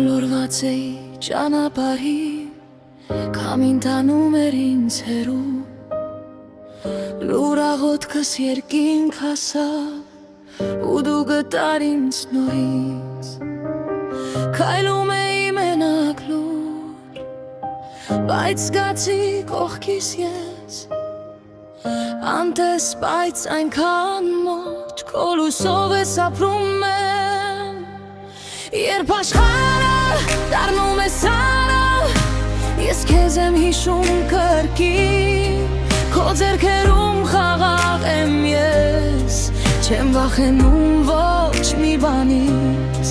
Մոլորված էի ճանապարհի, քամին տանում էր ինձ հեռու, լուրաղոտքս երկինք հասավ ու դու գտար ինձ նորից, քայլում էի մենակ լուր, բայց զգացի կողքիս ես, անտես բայց այնքան մոտ, քո լույսով ես ապրում եմ, երբ աշխարհը դառնում է սառը, ես քեզ եմ հիշում կրկին, քո ձեռքերում խաղաղ եմ ես, չեմ վախենում ոչ մի բանից,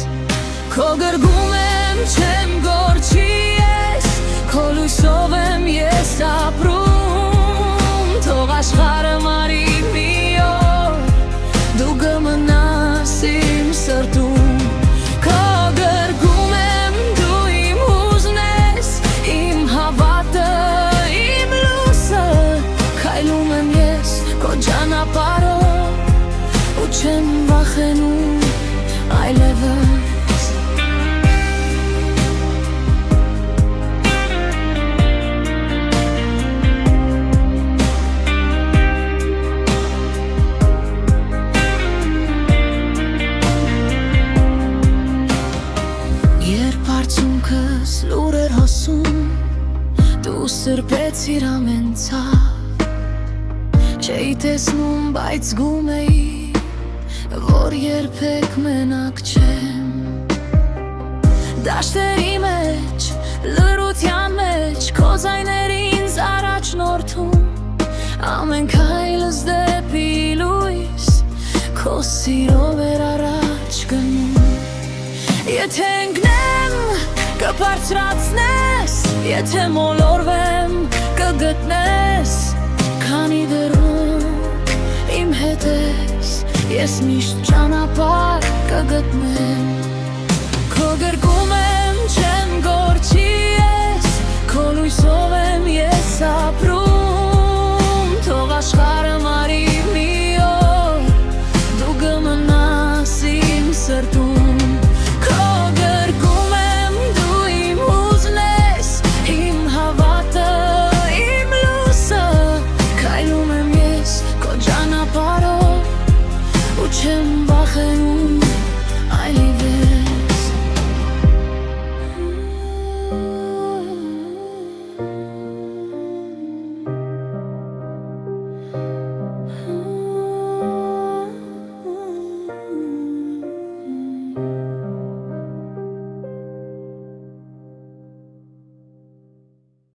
քո գրկում եմ, չեմ գործի ես, քո լույսով եմ ես ապրում, թող աշխարհը մարի մի օր, դու կմնաս իմ սրտում, քո գրկում եմ, դու իմ հուզն ես, իմ հավատը, իմ լույսը, քայլում եմ ես քո ճանապարհով ու չեմ վախենում այլևս։ Երբ արցունքս լուր էր հոսում, դու սրբեցիր ամեն ցավ, չէի տեսնում, բայց զգում էի, որ երբեք մենակ չեմ, դաշտերի մեջ, լռության մեջ, քո ձայները ինձ առաջնորդում, ամեն քայլս դեպի լույս, քո սիրով էր առաջ գնում, եթե ընկնեմ, կբարձրացնես, եթե մոլորվեմ, կգտնես, քանի դեռ իմ հետ ես, ես միշտ ճանապարհ կգտնեմ։